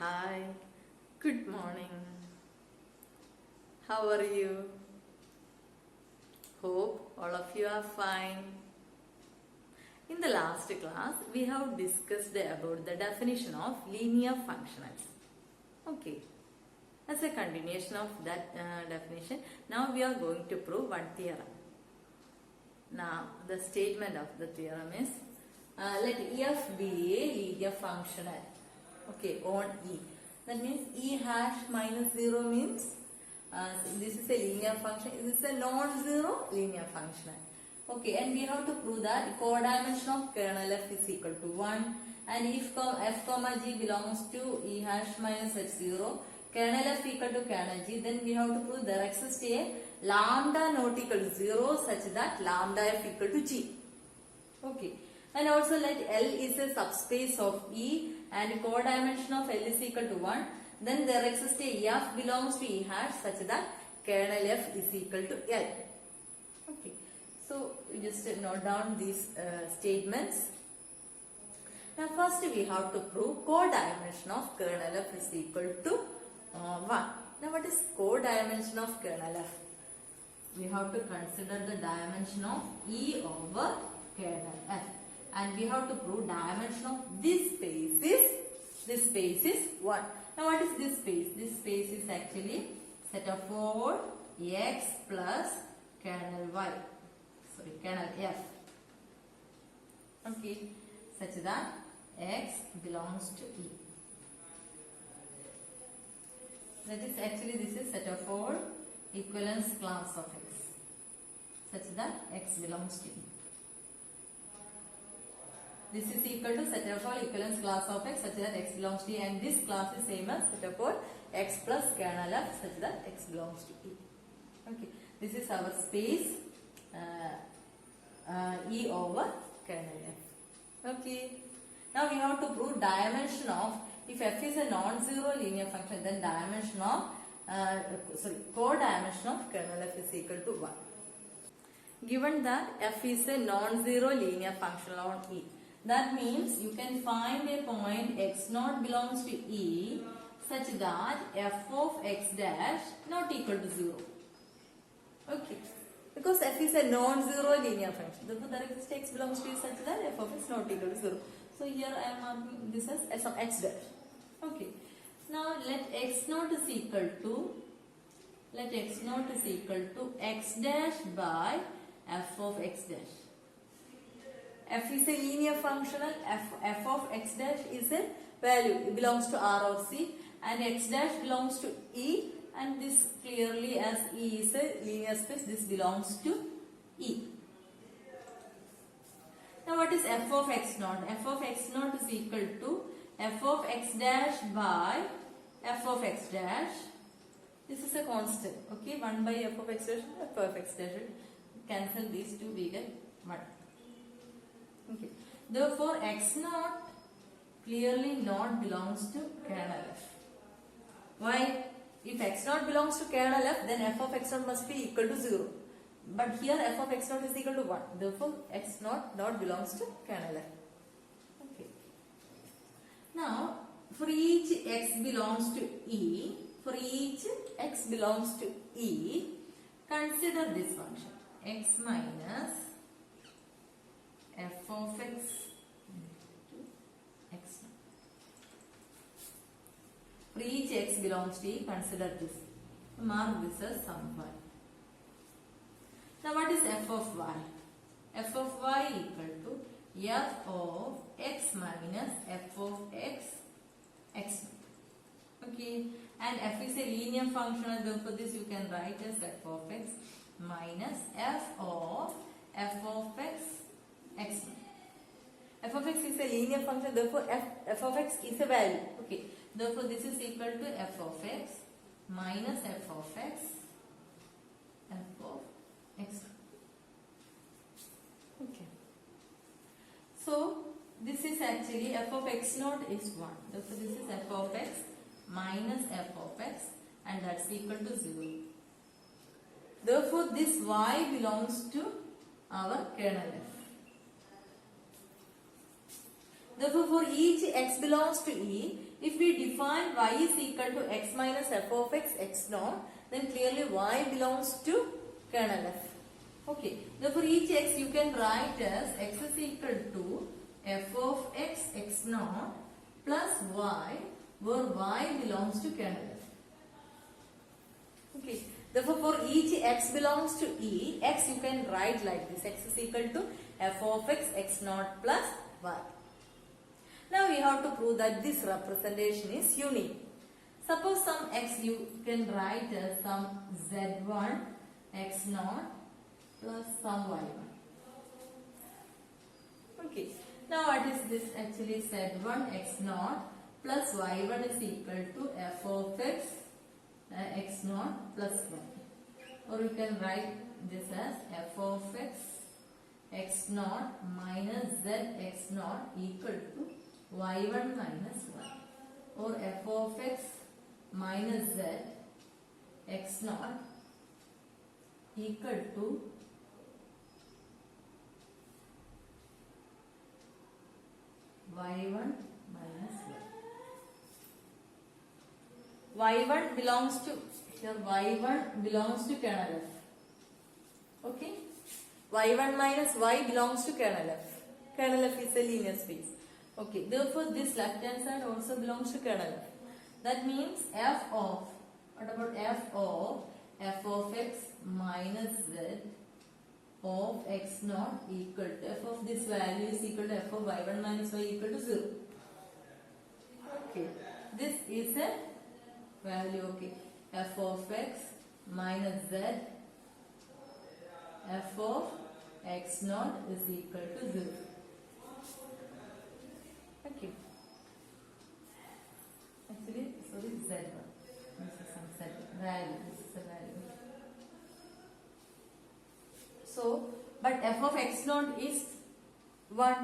Hi, good morning. How are you? Hope all of you are fine. In the last class, we have discussed about the definition of linear functionals. Okay, as a continuation of that definition, now we are going to prove one theorem. Now, the statement of the theorem is, let f be a linear functional. Okay, on E. That means E hash minus 0 means this is a linear function. This is a non-zero linear function. Okay, and we have to prove that codimension of kernel f is equal to 1. And if f comma g belongs to E hash minus h0, kernel f equal to kernel g, then we have to prove there exists a lambda not equal to 0 such that lambda f equal to g. Okay, and also let L is a subspace of E and codimension of L is equal to 1, then there exists a f belongs to E hash such that kernel f is equal to L. Okay, so we just note down these statements. Now first we have to prove codimension of kernel f is equal to 1. Now what is codimension of kernel f? We have to consider the dimension of E over kernel f. And we have to prove dimension of this space is 1. Now what is this space? This space is actually set of 4 x plus kernel f. Okay, such that x belongs to E. That is actually this is set of 4 equivalence class of x such that x belongs to E. This is equal to set of all equivalence class of x such that x belongs to E, and this class is same as set of all x plus kernel f such that x belongs to E. Okay, this is our space E over kernel f. Okay, now we have to prove dimension of, if f is a non-zero linear function, then dimension of codimension of kernel f is equal to 1. Given that f is a non-zero linear function on E, that means you can find a point x0 belongs to E such that f of x dash not equal to 0. Okay, because f is a non-zero linear function, therefore there exists x belongs to E such that f of x not equal to 0. So here I am marking this as s of x dash. Okay, now let x0 is equal to x dash by f of x dash. F is a linear functional. F of x dash is a value. It belongs to R or C, and x dash belongs to E, and this clearly as E is a linear space, this belongs to E. Now what is f of x naught? F of x naught is equal to f of x dash by f of x dash. This is a constant. Okay, 1 by f of x dash, f of x dash. Cancel these two, we get 1. Okay. Therefore, x0 clearly not belongs to kernel f. Why? If x0 belongs to kernel f, then f of x0 must be equal to 0. But here f of x0 is equal to 1. Therefore, x0 not belongs to kernel f. Okay. Now, for each x belongs to E, consider this function x minus f of x into x. For each x belongs to E, consider this. Mark this as some y. Now what is f of y? F of y equal to f of x minus f of x. Okay, and f is a linear function, and therefore this you can write as f of x minus f of x. F of x is a linear function, therefore f of x is a value. Okay, therefore this is equal to f of x minus f of x. Okay, so this is actually f of x naught is 1. Therefore this is f of x minus f of x, and that's equal to 0. Therefore this y belongs to our kernel f. Therefore, for each x belongs to E, if we define y is equal to x minus f of x, x naught, then clearly y belongs to kernel f. Okay. Therefore, each x you can write as x is equal to f of x, x naught plus y, where y belongs to kernel f. Okay. Therefore, for each x belongs to E, x you can write like this. X is equal to f of x, x naught plus y. Now we have to prove that this representation is unique. Suppose some x you can write as some z1 x naught plus some y1. Okay. Now what is this? Actually z1 x naught plus y1 is equal to f of x x naught plus y. Or you can write this as f of x x naught minus z x naught equal to y1 minus y. Or f of x minus z x naught equal to y1 minus y. y1 belongs to, here y1 belongs to kernel f. Okay. y1 minus y belongs to kernel f. Kernel f is a linear space. Okay. Therefore, this left hand side also belongs to kernel f. That means f of, what about f of x minus z of x naught equal to, f of this value is equal to f of y1 minus y equal to 0. Okay. This is a value, okay. F of x minus z f of x naught is equal to 0. Okay. Actually, sorry, z1. This is some z value. This is a value. So, but f of x naught is 1.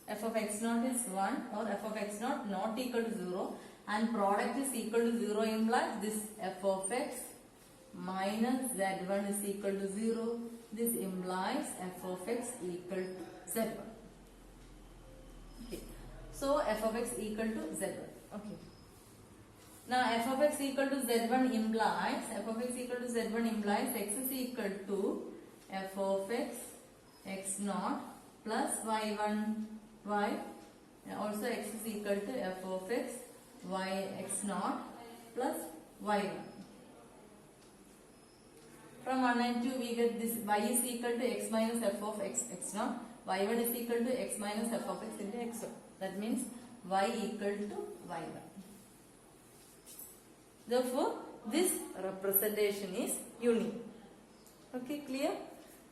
F of x naught is 1 or f of x naught not equal to 0, and product is equal to 0 implies this f of x minus z1 is equal to 0. This implies f of x equal to z1. Okay. So, f of x equal to z1. Okay. Now, f of x equal to z1 implies, x is equal to f of x x naught plus y1 y. Also, x is equal to f of x y x naught plus y1. From 1 and 2 we get this y is equal to x minus f of x x naught, y1 is equal to x minus f of x into x1. That means y equal to y1. Therefore, this representation is unique. Okay, clear?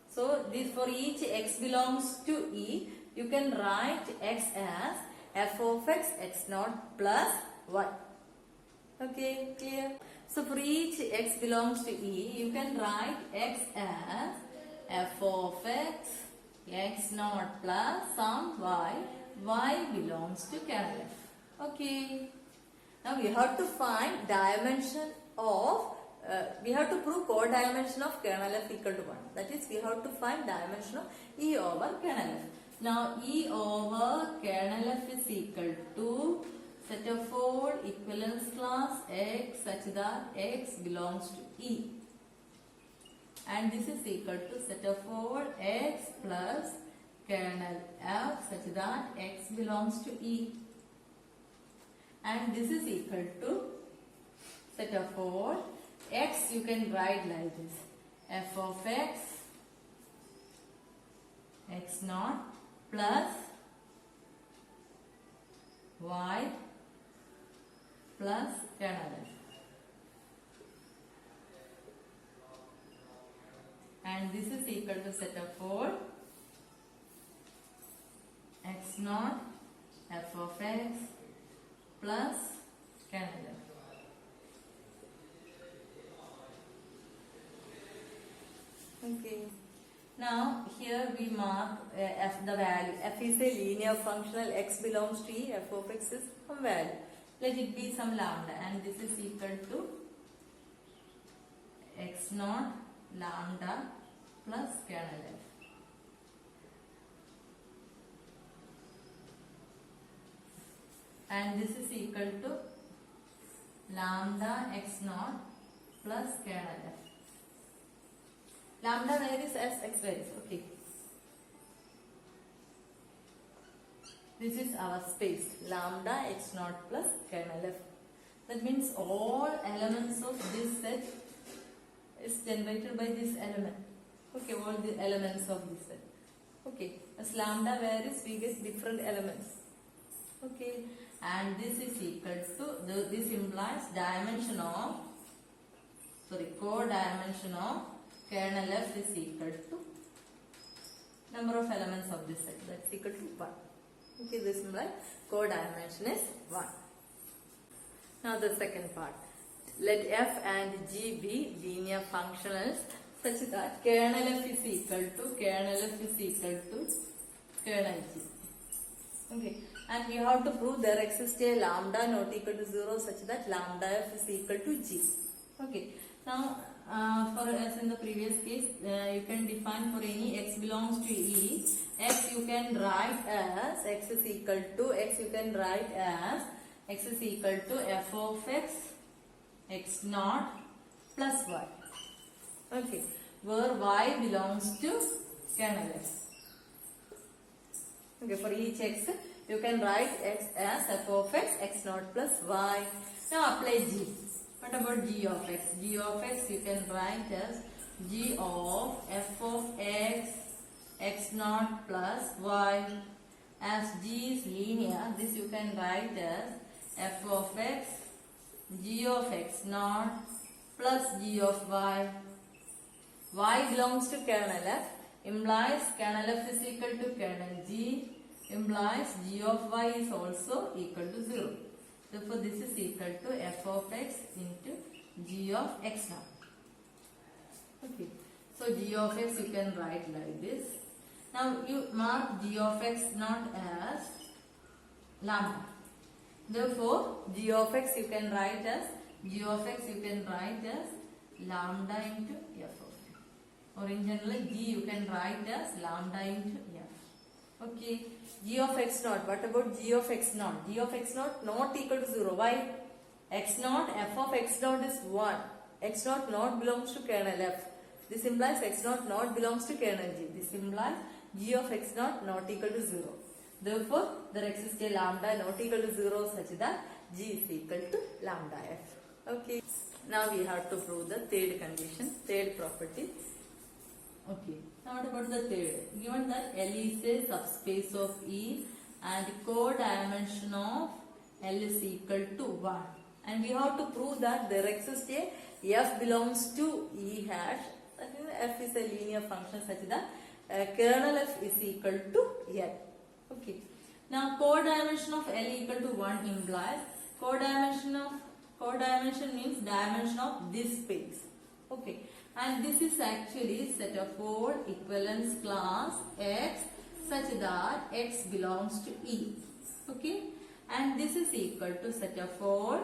So, this for each x belongs to E, you can write x as f of x x naught plus y. Okay, clear? So, for each x belongs to E, you can write x as f of x x naught plus some y. Y belongs to kernel f. Okay. Now, we have to find dimension of, we have to prove codimension of kernel f equal to 1. That is, we have to find dimension of E over kernel f. Now, E over kernel f is equal to set of all equivalence class x such that x belongs to E. And this is equal to set of all x plus kernel f such that x belongs to E. And this is equal to set of all x you can write like this, f of x x naught plus y plus kernel f. And this is equal to set of 4 x naught f of x plus kernel f. Okay. Now here we mark f, the value. F is a linear functional, x belongs to E, f of x is some value. Let it be some lambda, and this is equal to x naught lambda plus kernel f. And this is equal to lambda x naught plus kernel f. Lambda varies as x varies. Okay. This is our space, lambda x naught plus kernel f. That means all elements of this set is generated by this element. Okay, all the elements of this set. Okay, as lambda varies, we get different elements. Okay, and this is equal to, this implies dimension of, co-dimension of kernel f is equal to number of elements of this set. That's equal to 1. Okay, this implies co-dimension is 1. Now the second part. Let f and g be linear functionals such that kernel f is equal to kernel g. Okay, and we have to prove there exists a lambda not equal to 0 such that lambda f is equal to g. Okay, now for as in the previous case, you can define for any x belongs to E, x you can write as x is equal to f of x naught plus y. Okay, where y belongs to kernel f. Okay, for each x you can write x as f of x naught plus y. Now apply g. What about g of x? G of x you can write as g of f of x naught plus y. As g is linear, this you can write as f of x, g of x naught plus g of y. Y belongs to kernel f, implies kernel f is equal to kernel g, implies g of y is also equal to 0. Therefore, this is equal to f of x into g of x naught. Okay. So, g of x you can write like this. Now, you mark g of x naught as lambda. Therefore, g of x you can write as lambda into f of x. Or in general, g you can write as lambda into f. Okay. G of x naught. What about g of x naught? G of x naught not equal to 0. Why? X naught, f of x naught is 1. X naught not belongs to kernel f. This implies x naught not belongs to kernel g. This implies g of x naught not equal to 0. Therefore, there exists a lambda not equal to 0 such that g is equal to lambda f. Okay. Now we have to prove the third condition, third property. Okay. Now what about the third? Given that L is a subspace of E and co-dimension of L is equal to 1. And we have to prove that there exists a f belongs to E hash. That is, f is a linear function such that kernel f is equal to L. Okay. Now co-dimension of L equal to 1 implies co-dimension means dimension of this space. Okay. And this is actually set of all equivalence class x such that x belongs to E. Okay. And this is equal to set of all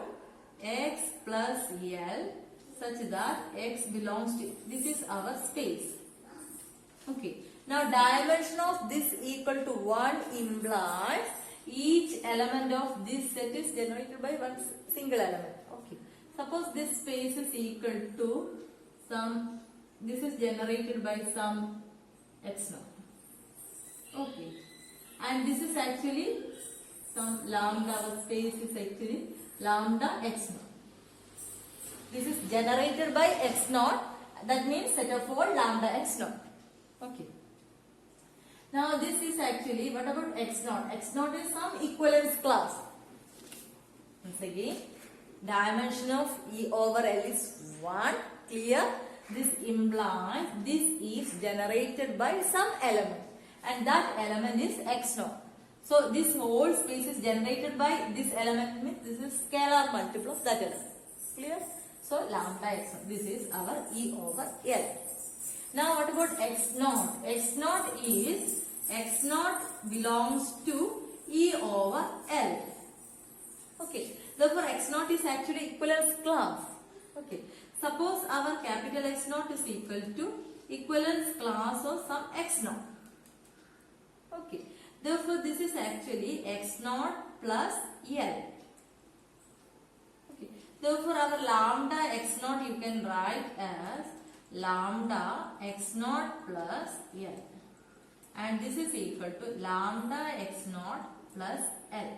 x plus L such that x belongs to, this is our space. Okay. Now dimension of this equal to 1 implies each element of this set is generated by one single element. Okay. Suppose this space is equal to some, this is generated by some x naught. Okay. And this is actually some lambda, our space is actually lambda x naught. This is generated by x naught, that means set of all lambda x naught. Okay. Now this is actually, what about x naught? X naught is some equivalence class. Once again, dimension of E over L is 1. Clear? This implies this is generated by some element, and that element is x naught. So this whole space is generated by this element, means this is scalar multiple of that element. Clear? So lambda x naught. This is our E over L. Now what about x naught? X naught is, x naught belongs to E over L. Okay. Therefore x naught is actually equivalence class. Okay. Suppose our capital X naught is equal to equivalence class of some x naught. Okay. Therefore this is actually x naught plus L. Okay. Therefore, our lambda x naught you can write as lambda x naught plus L. And this is equal to lambda x naught plus L.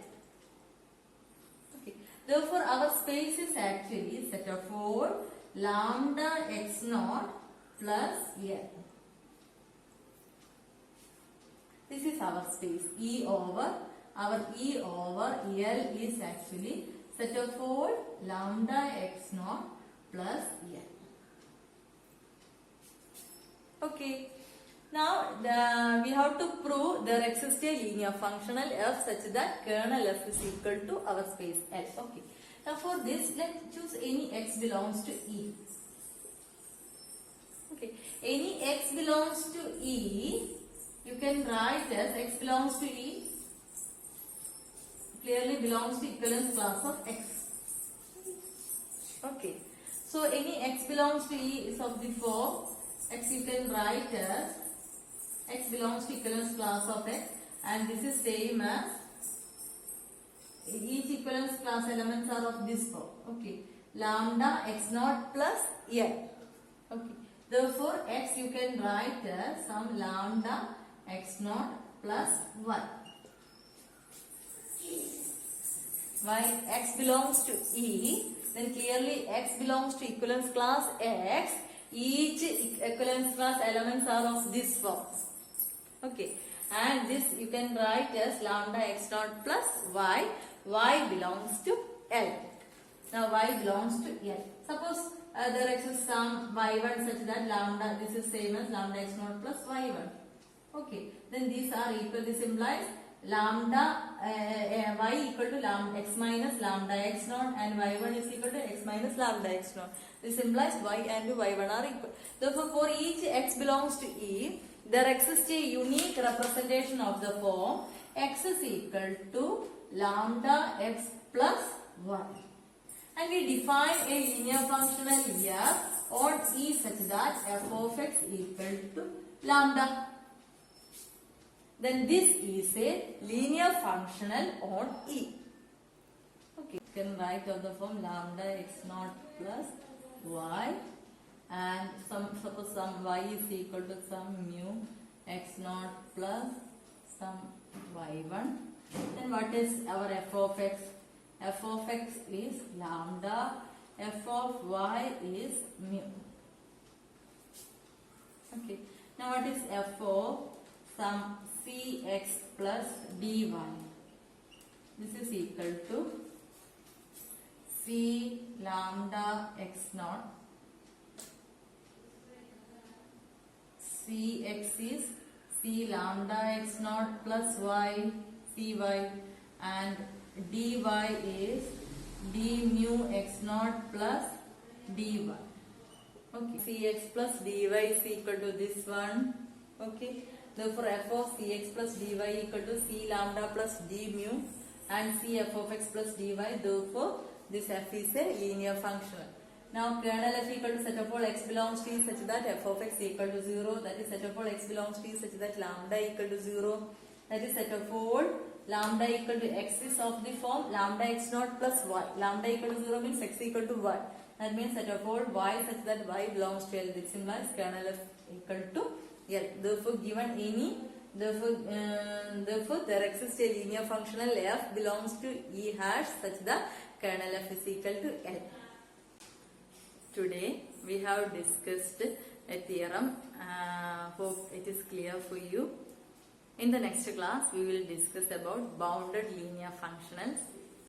Okay. Therefore, our space is actually set of 4 lambda x naught plus L. This is our space. Our E over L is actually set of 4 lambda x naught plus L. Okay. Now we have to prove there exists a linear functional f such that kernel f is equal to our space L. Okay. Now for this, let's choose any x belongs to E. Okay. Any x belongs to E, you can write as x belongs to E clearly belongs to equivalence class of x. Okay. So any x belongs to E is of the form x you can write as x belongs to equivalence class of x, and this is same as each equivalence class elements are of this form. Okay. Lambda x naught plus L. Okay. Therefore x you can write as some lambda x naught plus y. Why x belongs to E, then clearly x belongs to equivalence class x. Each equivalence class elements are of this form. Okay, and this you can write as lambda x naught plus y. Y belongs to L. Now y belongs to L. Suppose there exists some y1 such that lambda, this is same as lambda x naught plus y1. Okay, then these are equal. This implies lambda y equal to lambda x minus lambda x naught, and y1 is equal to x minus lambda x naught. This implies y and y1 are equal. Therefore, for each x belongs to E, there exists a unique representation of the form x is equal to lambda x plus y. And we define a linear functional f on E such that f of x equal to lambda. Then this is a linear functional on E. Okay, you can write of the form lambda x naught plus y, and suppose some y is equal to some mu x naught plus some y1. Then what is our f of x? F of x is lambda, f of y is mu. Okay, now what is f of some cx plus dy? This is equal to c lambda x naught. Cx is c lambda x naught plus y, cy, and dy is d mu x naught plus dy. Okay, cx plus dy is equal to this one. Okay, therefore f of cx plus dy equal to c lambda plus d mu and c f of x plus dy. Therefore, this f is a linear function. Now, kernel f equal to set of all x belongs to E such that f of x equal to 0. That is set of all x belongs to E such that lambda equal to 0. That is set of all lambda equal to x is of the form lambda x naught plus y. Lambda equal to 0 means x equal to y. That means set of all y such that y belongs to L. This implies kernel f equal to L. Therefore, given any, therefore there exists a linear functional f belongs to E hash such that kernel f is equal to L. Today we have discussed a theorem. Hope it is clear for you. In the next class we will discuss about bounded linear functionals.